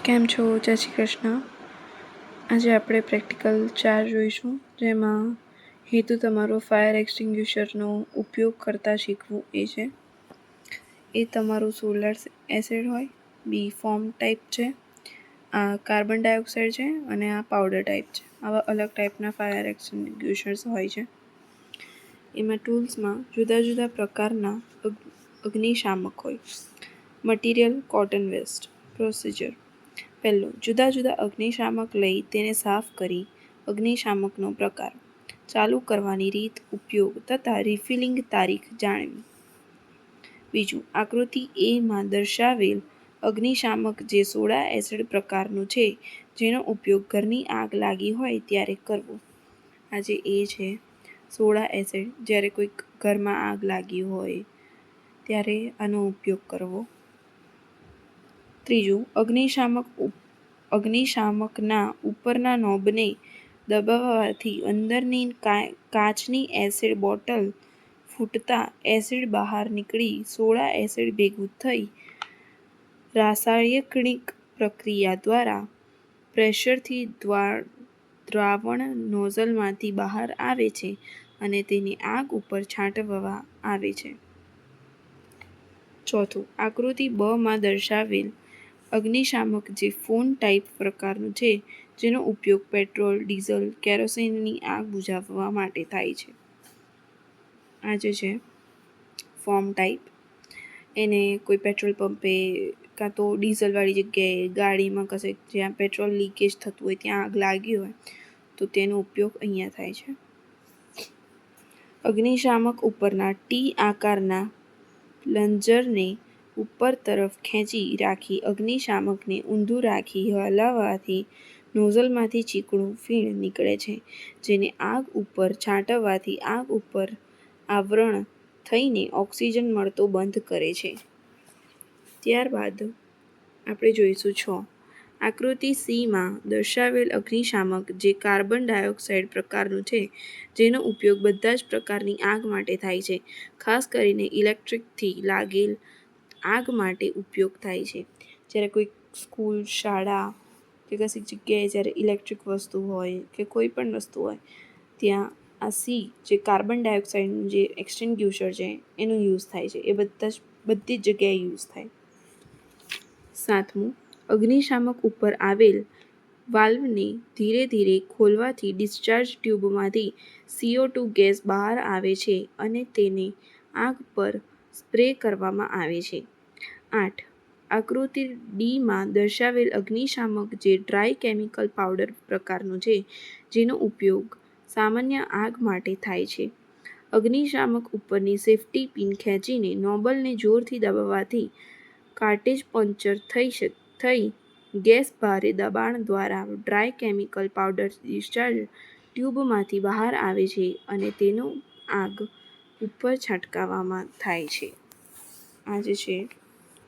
કેમ છો? જય શ્રી કૃષ્ણ. આજે આપણે પ્રેક્ટિકલ 4 જોઈશું, જેમાં હેતુ તમારો ફાયર એક્સટિંગ્યુશરનો ઉપયોગ કરતાં શીખવું એ છે. એ તમારું સોલર એસિડ હોય, બી ફોર્મ ટાઈપ છે, આ કાર્બન ડાયોક્સાઇડ છે અને આ પાવડર ટાઈપ છે. આવા અલગ ટાઈપના ફાયર એક્સટિંગ્યુશર્સ હોય છે. એમાં ટૂલ્સમાં જુદા જુદા પ્રકારના અગ્નિશામક હોય. Material cotton waste. પ્રોસિજર: પહેલું, જુદા જુદા અગ્નિશામક લઈ તેને સાફ કરી. અગ્નિશામકનો પ્રકાર, ચાલુ કરવાની રીત, ઉપયોગ તથા રિફિલિંગ તારીખ જાણવી. બીજું, આકૃતિ એ માં દર્શાવેલ અગ્નિશામક જે સોડા એસિડ પ્રકારનું છે, જેનો ઉપયોગ ઘરની આગ લાગી હોય ત્યારે કરવો. આ જે એ છે સોડા એસિડ, જ્યારે કોઈક ઘરમાં આગ લાગી હોય ત્યારે આનો ઉપયોગ કરવો. ત્રીજું, અગ્નિશામકના ઉપરના નોબને દબાવવાથી અંદરની કાચની એસિડ બોટલ ફૂટતા એસિડ બહાર નીકળી સોડા એસિડ ભેગું થઈ રાસાયણિક પ્રક્રિયા દ્વારા પ્રેશરથી દ્રાવણ નોઝલમાંથી બહાર આવે છે અને તેને આગ ઉપર છાંટવામાં આવે છે. ચોથું, આકૃતિ બ માં દર્શાવેલ અગ્નિશામક જે ફોન ટાઈપ પ્રકારનું છે, જેનો ઉપયોગ પેટ્રોલ, ડીઝલ, કેરોસીનની આગ બુઝાવવા માટે થાય છે. આ જે છે ફોર્મ ટાઈપ, એને કોઈ પેટ્રોલ પંપે કાં તો ડીઝલવાળી જગ્યાએ ગાડીમાં કશે જ્યાં પેટ્રોલ લીકેજ થતું હોય ત્યાં આગ લાગી હોય તો તેનો ઉપયોગ અહીંયા થાય છે. અગ્નિશામક ઉપરના ટી આકારના પ્લન્જરને ઉપર તરફ ખેંચી રાખી અગ્નિશામકને ઊંધું રાખી હલાવવાથી નોઝલમાંથી ચીકણું ફીણ નીકળે છે, જેને આગ ઉપર છાંટવાથી આગ ઉપર આવરણ થઈને ઓક્સિજન મળતો બંધ કરે છે. ત્યારબાદ આપણે જોઈશું 6. આકૃતિ સી માં દર્શાવેલ અગ્નિશામક જે કાર્બન ડાયોક્સાઇડ પ્રકારનું છે, જેનો ઉપયોગ બધા જ પ્રકારની આગ માટે થાય છે, ખાસ કરીને ઇલેક્ટ્રિકથી લાગેલ આગ માટે ઉપયોગ થાય છે. જ્યારે કોઈ સ્કૂલ, શાળા કે કશી જગ્યાએ જ્યારે ઇલેક્ટ્રિક વસ્તુ હોય કે કોઈ પણ વસ્તુ હોય ત્યાં આ સી જે કાર્બન ડાયોક્સાઇડનું જે એક્સટિંગ્યુશર છે એનો યુઝ થાય છે. એ બધી જ જગ્યાએ યુઝ થાય. 7મું, અગ્નિશામક ઉપર આવેલ વાલ્વને ધીરે ધીરે ખોલવાથી ડિસ્ચાર્જ ટ્યુબમાંથી CO2 ગેસ બહાર આવે છે અને તેને આગ પર સ્પ્રે કરવામાં આવે છે. 8. આકૃતિ ડી માં દર્શાવેલ અગ્નિશામક જે ડ્રાય કેમિકલ પાવડર પ્રકારનું છે, જેનો ઉપયોગ સામાન્ય આગ માટે થાય છે. અગ્નિશામક ઉપરની સેફ્ટી પિન ખેંચીને નોબલને જોરથી દબાવવાથી કાર્ટેજ પંચર થઈ ગેસ ભારે દબાણ દ્વારા ડ્રાય કેમિકલ પાવડર ડિસ્ચાર્જ ટ્યુબમાંથી બહાર આવે છે અને તેનો આગ ઉપર છંટકાવવામાં થાય છે. આ જે છે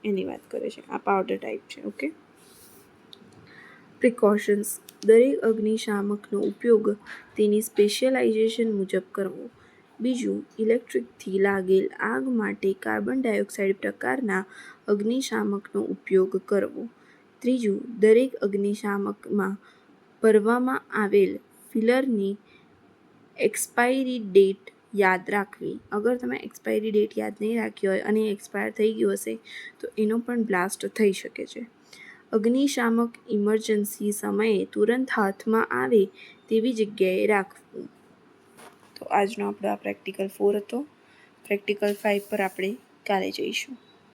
એની વાત કરે છે. આ પાવડર ટાઈપ છે. ઓકે. પ્રિકોશન્સ: દરેક અગ્નિશામકનો ઉપયોગ તેની સ્પેશિયલાઇઝેશન મુજબ કરવો. બીજું, ઇલેક્ટ્રિકથી લાગેલ આગ માટે કાર્બન ડાયોક્સાઇડ પ્રકારના અગ્નિશામકનો ઉપયોગ કરવો. ત્રીજું, દરેક અગ્નિશામકમાં ભરવામાં આવેલ ફિલરની એક્સપાયરી ડેટ યાદ રાખવી. અગર તમે એક્સપાયરી ડેટ યાદ નહીં રાખી હોય અને એક્સપાયર થઈ ગયું હશે તો એનો પણ બ્લાસ્ટ થઈ શકે છે. અગ્નિશામક ઇમરજન્સી સમયે તુરંત હાથમાં આવે તેવી જગ્યાએ રાખવું. તો આજનો આપણો આ પ્રેક્ટિકલ 4 હતો. પ્રેક્ટિકલ 5 પર આપણે કાલે જઈશું.